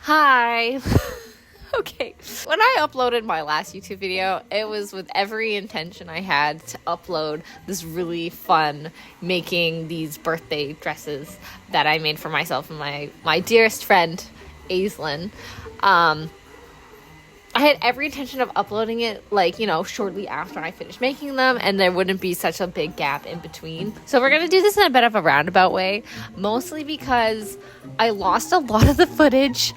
Hi. Okay, when I uploaded my last YouTube video, it was with every intention I had to upload this really fun making these birthday dresses that I made for myself and my dearest friend, Aislinn. I had every intention of uploading it, shortly after I finished making them, and there wouldn't be such a big gap in between. So we're going to do this in a bit of a roundabout way, mostly because I lost a lot of the footage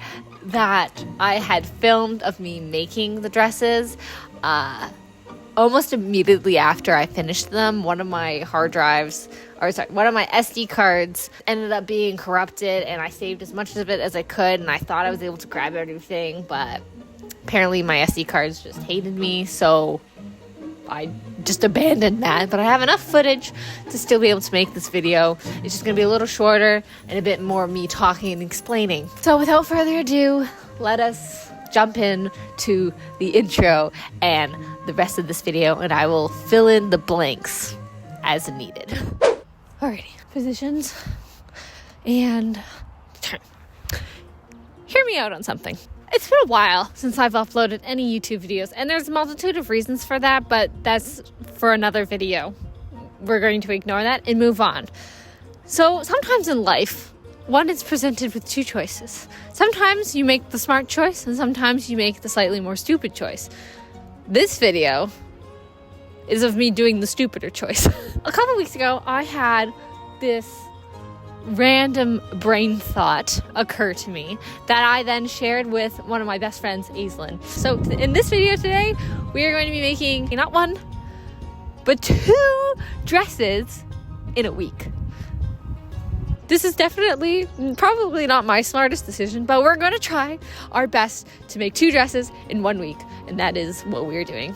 that I had filmed of me making the dresses. Almost immediately after I finished them, one of my SD cards ended up being corrupted, and I saved as much of it as I could, and I thought I was able to grab everything, but apparently my SD cards just hated me, so I just abandoned that. But I have enough footage to still be able to make this video. It's just going to be a little shorter and a bit more me talking and explaining. So without further ado, let us jump in to the intro and the rest of this video, and I will fill in the blanks as needed. Alrighty, positions and turn. Hear me out on something. It's been a while since I've uploaded any YouTube videos, and there's a multitude of reasons for that, but that's for another video. We're going to ignore that and move on. So sometimes in life, one is presented with two choices. Sometimes you make the smart choice, and sometimes you make the slightly more stupid choice. This video is of me doing the stupider choice. A couple weeks ago, I had this random brain thought occur to me that I then shared with one of my best friends, Aislinn. So in this video today, we are going to be making not one, but 2 dresses in a week. This is probably not my smartest decision, but we're going to try our best to make 2 dresses in 1 week, and that is what we're doing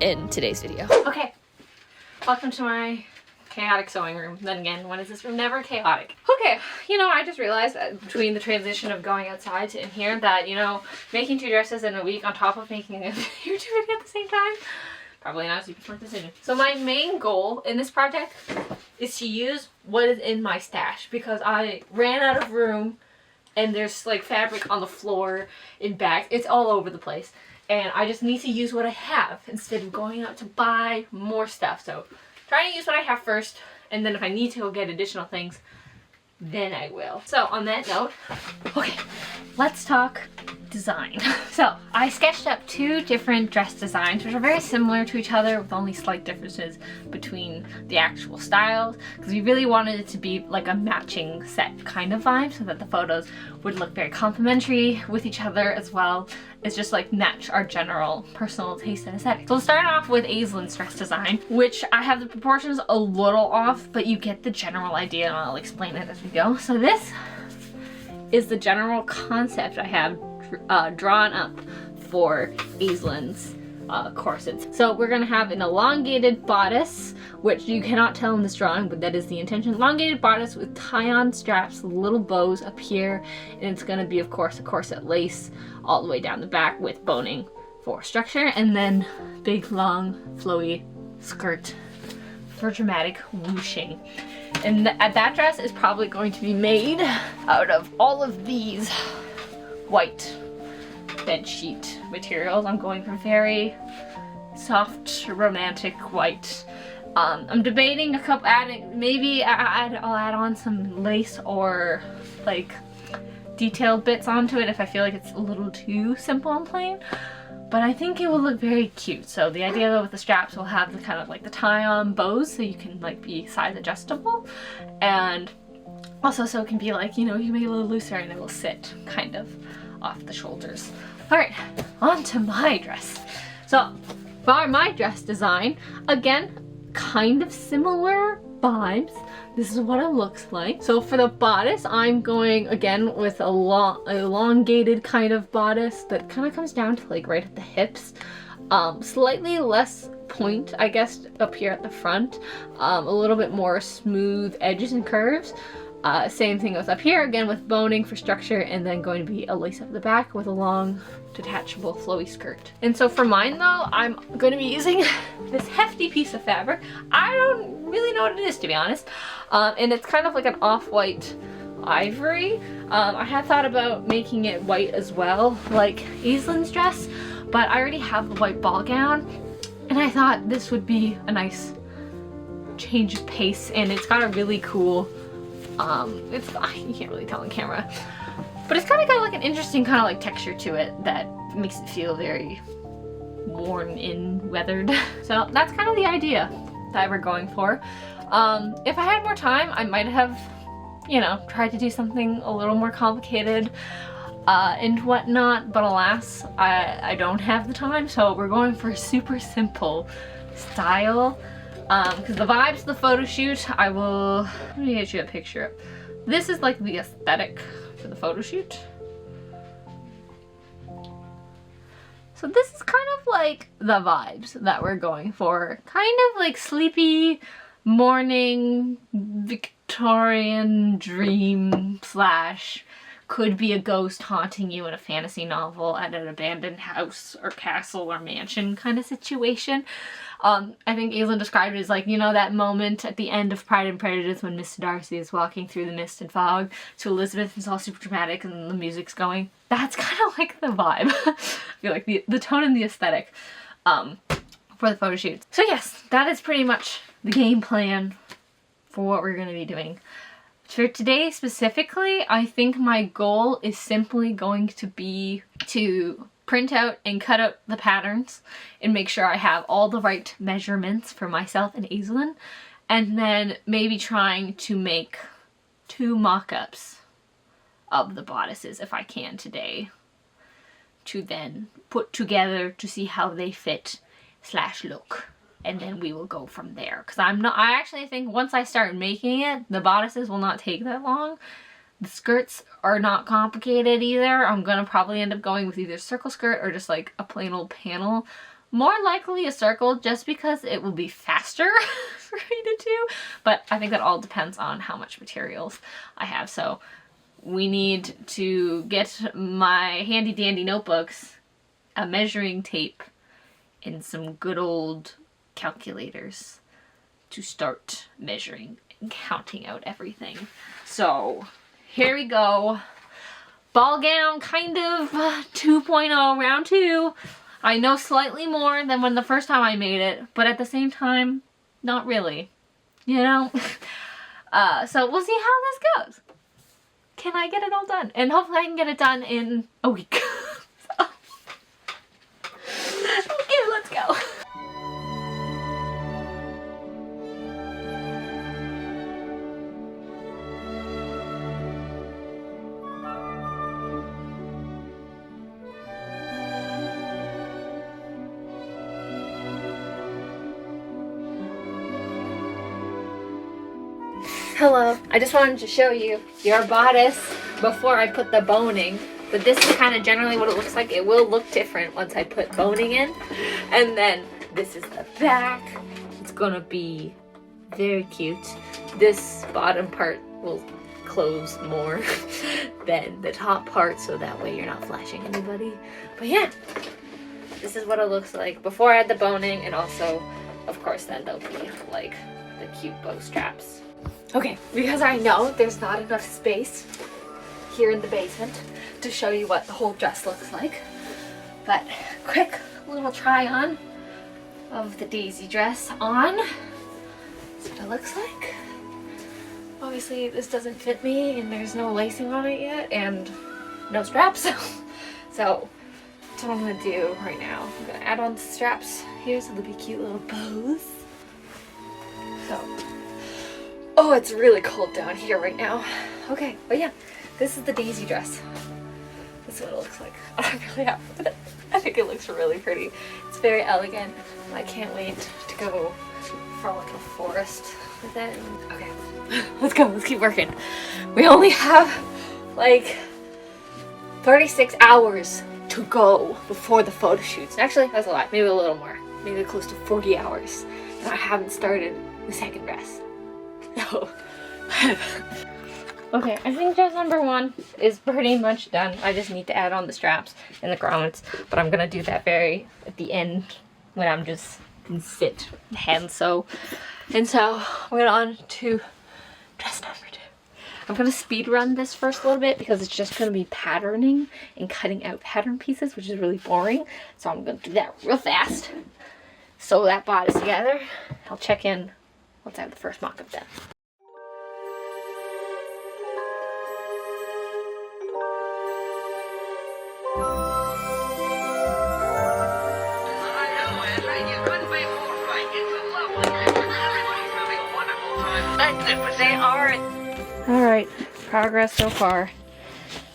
in today's video. Okay, welcome to my chaotic sewing room. Then again, when is this room never chaotic? Okay, I just realized that between the transition of going outside to in here that, making 2 dresses in a week on top of making a YouTube video at the same time, probably not a super smart decision. So my main goal in this project is to use what is in my stash, because I ran out of room and there's fabric on the floor in bags. It's all over the place. And I just need to use what I have instead of going out to buy more stuff. So trying to use what I have first, and then if I need to go get additional things, then I will. So on that note, okay, let's talk design. So I sketched up 2 different dress designs, which are very similar to each other with only slight differences between the actual styles, because we really wanted it to be like a matching set kind of vibe, so that the photos would look very complementary with each other, as well as just match our general personal taste and aesthetic. So we'll start off with Aislinn's dress design, which I have the proportions a little off, but you get the general idea, and I'll explain it as we go. So this is the general concept I have drawn up for Aislinn's corsets. So we're gonna have an elongated bodice, which you cannot tell in this drawing, but that is the intention. Elongated bodice with tie-on straps, little bows up here, and it's gonna be, of course, a corset lace all the way down the back with boning for structure, and then big, long, flowy skirt for dramatic whooshing. And that dress is probably going to be made out of all of these white bed sheet materials. I'm going for very soft, romantic white. I'm debating I'll add on some lace or detailed bits onto it if I feel like it's a little too simple and plain. But I think it will look very cute. So the idea though with the straps will have the kind of the tie-on bows, so you can be size adjustable, and also so it can be you can make it a little looser and it will sit kind of off the shoulders. Alright, on to my dress. So for my dress design, again, kind of similar vibes. This is what it looks like. So for the bodice, I'm going again with a elongated kind of bodice that kind of comes down to right at the hips. Slightly less point, I guess, up here at the front. A little bit more smooth edges and curves. Same thing goes up here, again with boning for structure, and then going to be a lace up the back with a long detachable flowy skirt. And so for mine though, I'm going to be using this hefty piece of fabric. I don't really know what it is, to be honest. And it's kind of like an off-white ivory. I had thought about making it white as well, like Aislin's dress, but I already have the white ball gown, and I thought this would be a nice change of pace. And it's got a really cool, you can't really tell on camera, but it's kind of got like an interesting kind of like texture to it that makes it feel very worn in, weathered. So that's kind of the idea that we're going for. If I had more time, I might have, you know, tried to do something a little more complicated and whatnot, but alas, I don't have the time, so we're going for a super simple style. Because the vibes of the photo shoot, let me get you a picture. This is like the aesthetic for the photo shoot. So this is kind of like the vibes that we're going for. Kind of like sleepy morning Victorian dream slash could be a ghost haunting you in a fantasy novel at an abandoned house or castle or mansion kind of situation. I think Aislinn described it as like, you know, that moment at the end of Pride and Prejudice when Mr. Darcy is walking through the mist and fog to Elizabeth and it's all super dramatic and the music's going. That's kind of like the vibe. I feel like the tone and the aesthetic for the photo shoot. So yes, that is pretty much the game plan for what we're going to be doing. For today specifically, I think my goal is simply going to be to print out and cut out the patterns and make sure I have all the right measurements for myself and Aislinn, and then maybe trying to make 2 mock-ups of the bodices if I can today to then put together to see how they fit / look. And then we will go from there. Because I actually think once I start making it, the bodices will not take that long. The skirts are not complicated either. I'm gonna probably end up going with either circle skirt or just like a plain old panel. More likely a circle just because it will be faster for me to do. But I think that all depends on how much materials I have. So we need to get my handy dandy notebooks, a measuring tape, and some good old calculators to start measuring and counting out everything. So here we go. Ball gown kind of 2.0 round 2. I know slightly more than when the first time I made it, but at the same time, not really, you know? So we'll see how this goes. Can I get it all done? And hopefully I can get it done in a week. So. Okay, let's go. Hello, I just wanted to show you your bodice before I put the boning, but this is kind of generally what it looks like. It will look different once I put boning in, and then this is the back. It's gonna be very cute. This bottom part will close more than the top part, so that way you're not flashing anybody. But yeah, this is what it looks like before I had the boning, and also, of course, then there'll be like the cute bow straps. Okay, because I know there's not enough space here in the basement to show you what the whole dress looks like, but quick little try on of the daisy dress on. That's what it looks like. Obviously this doesn't fit me and there's no lacing on it yet and no straps. So that's what I'm gonna do right now. I'm gonna add on the straps here so they'll be cute little bows. So, oh, it's really cold down here right now. Okay, but yeah, this is the daisy dress. This is what it looks like. I'm really happy with it. I think it looks really pretty. It's very elegant. I can't wait to go for like a forest with it. Okay, let's go. Let's keep working. We only have like 36 hours to go before the photo shoots. Actually, that's a lot. Maybe a little more. Maybe close to 40 hours. And I haven't started the second dress. No. Okay, I think dress number 1 is pretty much done. I just need to add on the straps and the grommets, but I'm gonna do that very at the end when I'm just in sit hand sew. And so we're on to dress number 2. I'm gonna speed run this first a little bit because it's just gonna be patterning and cutting out pattern pieces, which is really boring. So I'm gonna do that real fast. Sew that bodice together. I'll check in once I have the first mock-up done. Alright, progress so far.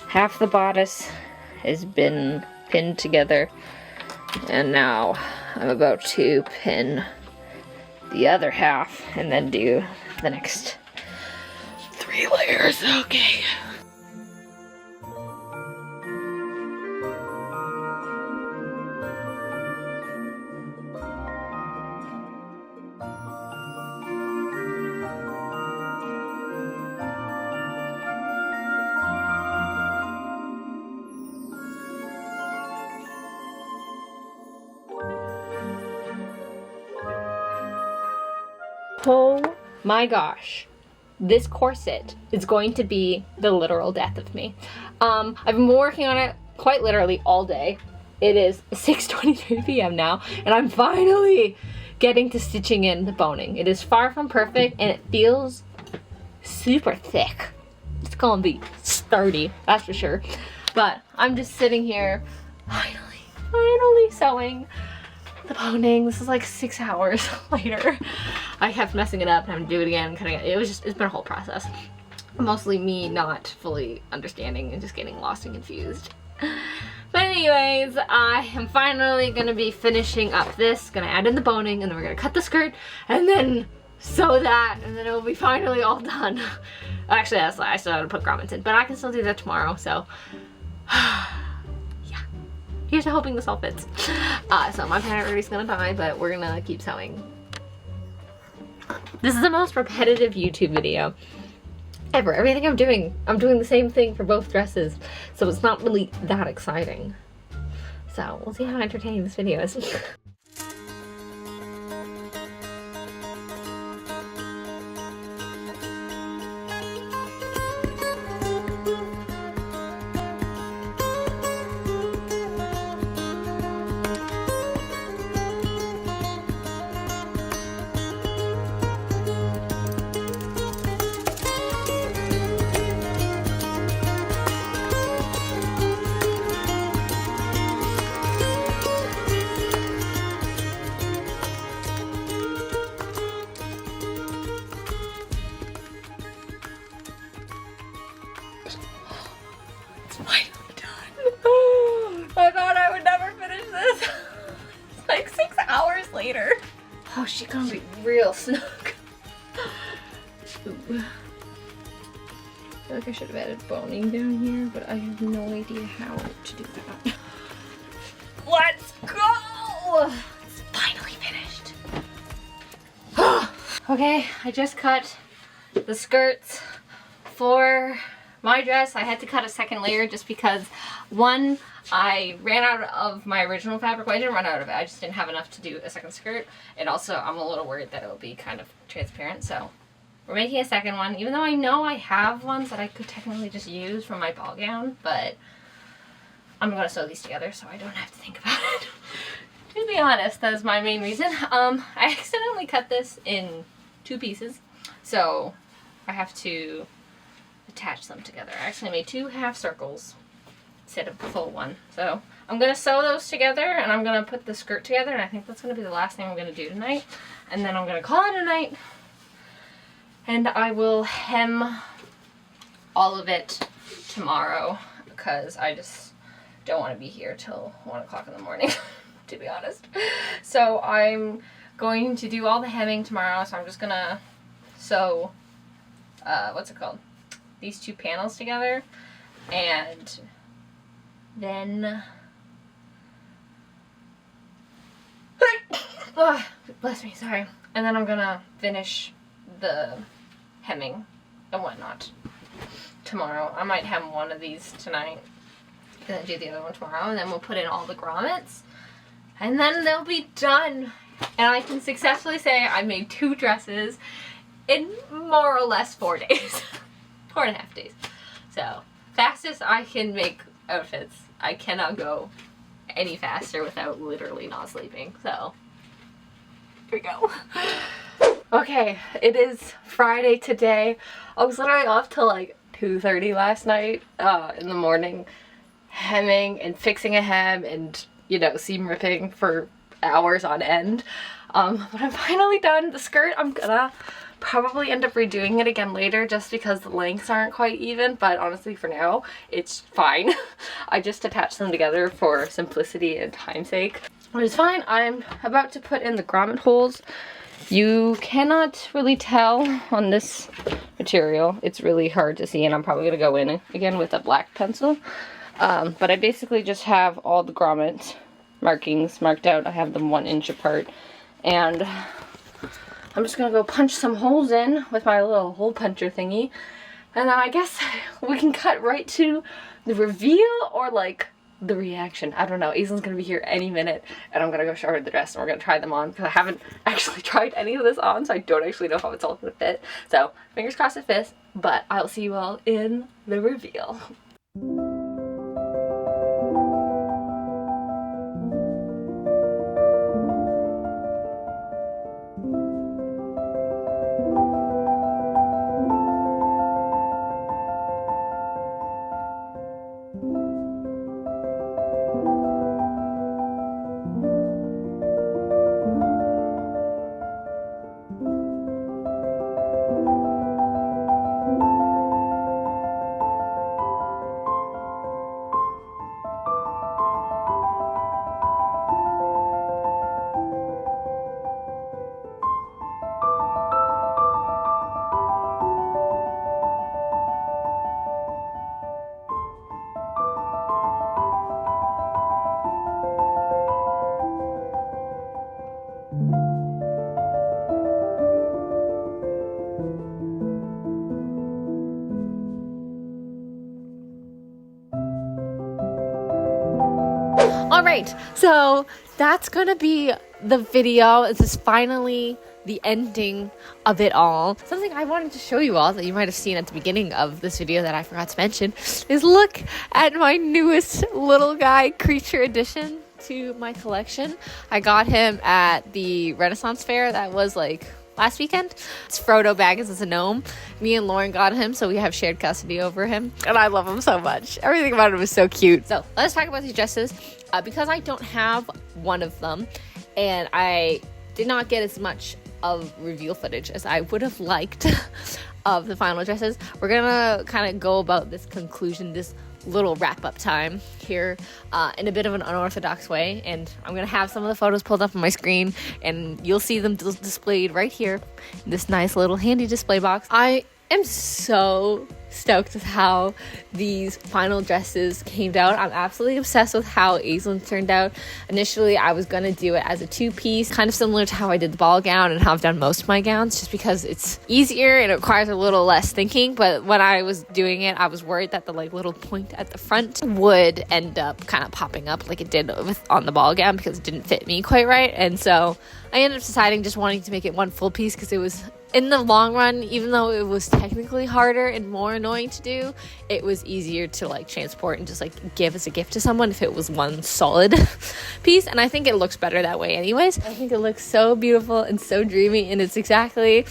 Half the bodice has been pinned together, and now I'm about to pin the other half and then do the next 3 layers. Okay. Oh my gosh, this corset is going to be the literal death of me. I've been working on it quite literally all day. It is 6:23 p.m. now, and I'm finally getting to stitching in the boning. It is far from perfect, and it feels super thick. It's gonna be sturdy, that's for sure. But I'm just sitting here, finally sewing the boning. This is like 6 hours later. I kept messing it up and having to do it again, cutting it. It's been a whole process. Mostly me not fully understanding and just getting lost and confused. But anyways, I am finally gonna be finishing up this, gonna add in the boning, and then we're gonna cut the skirt, and then sew that, and then it'll be finally all done. Actually, that's I still have to put grommets in, but I can still do that tomorrow, so yeah. Here's to hoping this all fits. So my pattern already's gonna die, but we're gonna keep sewing. This is the most repetitive YouTube video ever. Everything I'm doing the same thing for both dresses, so it's not really that exciting. So we'll see how entertaining this video is. Finally done. I thought I would never finish this. It's like 6 hours later. Oh, she's gonna be real snug. Ooh. I feel like I should have added boning down here, but I have no idea how to do that. Let's go! It's finally finished. Okay, I just cut the skirts for my dress. I had to cut a second layer just because, one, I ran out of my original fabric. Well, I didn't run out of it, I just didn't have enough to do a second skirt. And also, I'm a little worried that it'll be kind of transparent, so we're making a second one, even though I know I have ones that I could technically just use from my ball gown, but I'm gonna sew these together so I don't have to think about it. To be honest, that is my main reason. I accidentally cut this in 2 pieces, so I have to attach them together. I actually made 2 half circles instead of the full one. So I'm gonna sew those together, and I'm gonna put the skirt together, and I think that's gonna be the last thing I'm gonna do tonight. And then I'm gonna call it a night, and I will hem all of it tomorrow because I just don't want to be here till 1 o'clock in the morning, to be honest. So I'm going to do all the hemming tomorrow, so I'm just gonna sew, what's it called? These 2 panels together, and then oh, bless me, sorry. And then I'm gonna finish the hemming and whatnot tomorrow. I might hem one of these tonight and then do the other one tomorrow, and then we'll put in all the grommets, and then they'll be done. And I can successfully say I made 2 dresses in more or less 4 days. 4.5 days. So fastest I can make outfits. I cannot go any faster without literally not sleeping. So here we go. Okay, it is Friday today. I was literally off till like 2:30 last night in the morning, hemming and fixing a hem and, you know, seam ripping for hours on end. But I'm finally done. The skirt, I'm gonna probably end up redoing it again later just because the lengths aren't quite even, but honestly for now it's fine. I just attached them together for simplicity and time's sake. But it's fine. I'm about to put in the grommet holes. You cannot really tell on this material. It's really hard to see, and I'm probably gonna go in again with a black pencil. But I basically just have all the grommet markings marked out. I have them 1 inch apart, and I'm just gonna go punch some holes in with my little hole puncher thingy, and then I guess we can cut right to the reveal or like the reaction. I don't know. Aislinn's gonna be here any minute, and I'm gonna go show her the dress and we're gonna try them on because I haven't actually tried any of this on, so I don't actually know how it's all gonna fit. So fingers crossed it fits, but I'll see you all in the reveal. Alright, so that's gonna be the video. This is finally the ending of it all. Something I wanted to show you all that you might have seen at the beginning of this video that I forgot to mention is look at my newest little guy creature addition to my collection. I got him at the Renaissance fair that was like last weekend. It's Frodo Baggins. It's a gnome. Me and Lauren got him, so we have shared custody over him, and I love him so much. Everything about him is so cute. So let's talk about these dresses. Because I don't have one of them, and I did not get as much of reveal footage as I would have liked of the final dresses, we're gonna kind of go about this conclusion, this little wrap-up time here in a bit of an unorthodox way, and I'm gonna have some of the photos pulled up on my screen, and you'll see them displayed right here in this nice little handy display box. I am so stoked with how these final dresses came out. I'm absolutely obsessed with how Aislinn turned out. Initially, I was going to do it as a 2-piece, kind of similar to how I did the ball gown and how I've done most of my gowns, just because it's easier and it requires a little less thinking. But when I was doing it, I was worried that the like little point at the front would end up kind of popping up like it did on the ball gown because it didn't fit me quite right. And so I ended up deciding just wanting to make it one full piece because it was, in the long run, even though it was technically harder and more annoying to do, it was easier to like transport and just like give as a gift to someone if it was one solid piece. And I think it looks better that way anyways. I think it looks so beautiful and so dreamy, and it's exactly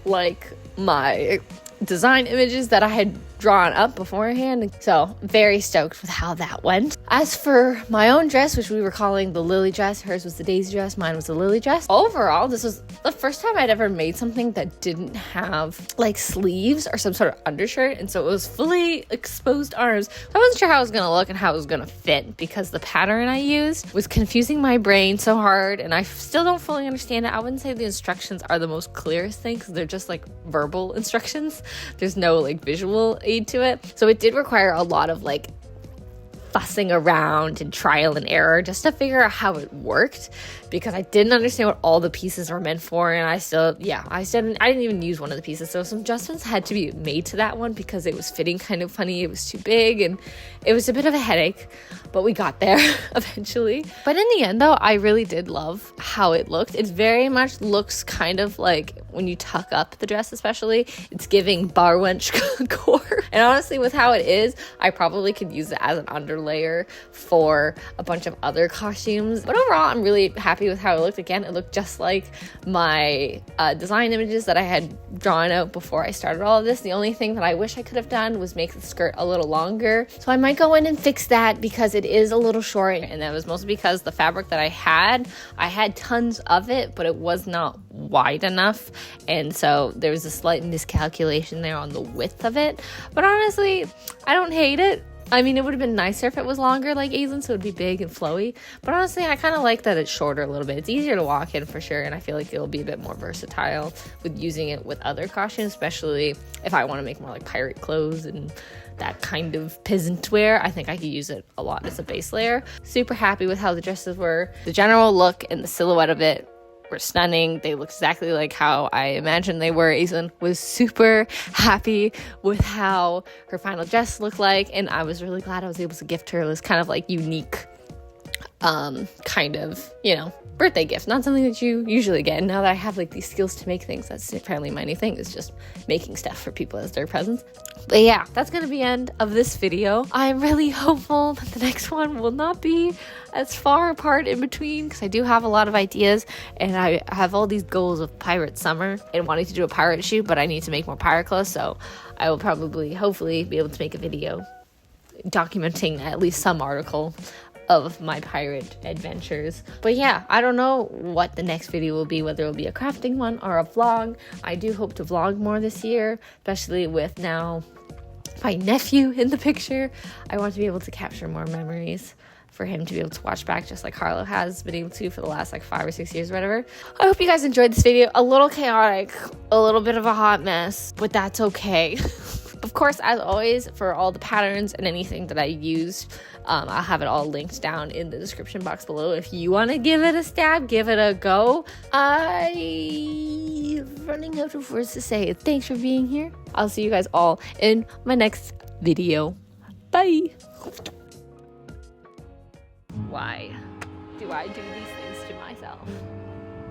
like my design images that I had drawn up beforehand. So very stoked with how that went. As for my own dress, which we were calling the Lily dress, hers was the Daisy dress, mine was the Lily dress. Overall, this was the first time I'd ever made something that didn't have like sleeves or some sort of undershirt, and so it was fully exposed arms. I wasn't sure how it was gonna look and how it was gonna fit because the pattern I used was confusing my brain so hard, and I still don't fully understand it. I wouldn't say the instructions are the most clearest thing because they're just like verbal instructions. There's no like visual aid to it. So it did require a lot of like fussing around and trial and error just to figure out how it worked, because I didn't understand what all the pieces were meant for, and I didn't even use one of the pieces, so some adjustments had to be made to that one because it was fitting kind of funny. It was too big and it was a bit of a headache, but we got there eventually. But in the end though, I really did love how it looked. It very much looks kind of like when you tuck up the dress especially, it's giving bar wench core. And honestly, with how it is, I probably could use it as an underlayer for a bunch of other costumes. But overall, I'm really happy with how it looked. Again, it looked just like my design images that I had drawn out before I started all of this. The only thing that I wish I could have done was make the skirt a little longer. So I might go in and fix that because it is a little short, and that was mostly because the fabric that I had tons of it, but it was not wide enough, and so there was a slight miscalculation there on the width of it. But honestly, I don't hate it. I mean, it would have been nicer if it was longer like Aislinn, so it would be big and flowy. But honestly, I kind of like that it's shorter a little bit. It's easier to walk in for sure, and I feel like it'll be a bit more versatile with using it with other costumes, especially if I want to make more like pirate clothes and that kind of peasant wear. I think I could use it a lot as a base layer. Super happy with how the dresses were. The general look and the silhouette of it were stunning. They look exactly like how I imagined they were. Aislinn was super happy with how her final dress looked like, and I was really glad I was able to gift her this kind of like unique kind of, you know, birthday gift. Not something that you usually get. And now that I have like these skills to make things, that's apparently my new thing, is just making stuff for people as their presents. But yeah, that's gonna be the end of this video. I'm really hopeful that the next one will not be as far apart in between, because I do have a lot of ideas, and I have all these goals of pirate summer and wanting to do a pirate shoot, but I need to make more pirate clothes, so I will probably hopefully be able to make a video documenting at least some article of my pirate adventures. But yeah, I don't know what the next video will be, whether it will be a crafting one or a vlog. I do hope to vlog more this year, especially with now my nephew in the picture. I want to be able to capture more memories for him to be able to watch back, just like Harlow has been able to for the last like 5 or 6 years or whatever. I hope you guys enjoyed this video. A little chaotic, a little bit of a hot mess, but that's okay. Of course, as always, for all the patterns and anything that I used, I'll have it all linked down in the description box below. If you want to give it a stab, give it a go. I'm running out of words to say. Thanks for being here. I'll see you guys all in my next video. Bye. Why do I do these things to myself?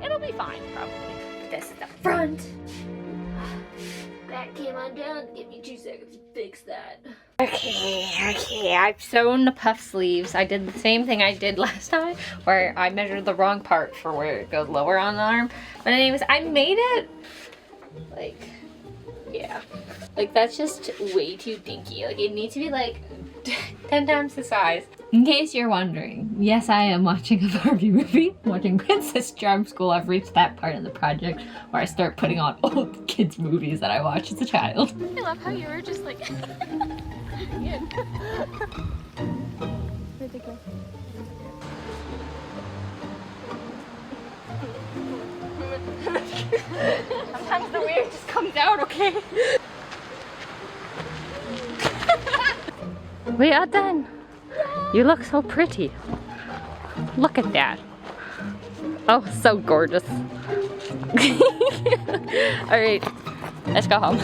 It'll be fine, probably. This is the front. That came undone. Give me 2 seconds to fix that. Okay, I've sewn the puff sleeves. I did the same thing I did last time, where I measured the wrong part for where it goes lower on the arm. But anyways, I made it. Like, yeah. Like, that's just way too dinky. Like, it needs to be like 10 times the size. In case you're wondering, yes, I am watching a Barbie movie. I'm watching Princess Charm School. I've reached that part in the project where I start putting on old kids' movies that I watched as a child. I love how you were just like... Where'd they go? Sometimes the weird just comes out, okay? We are done. You look so pretty. Look at that. Oh, so gorgeous. All right, let's go home.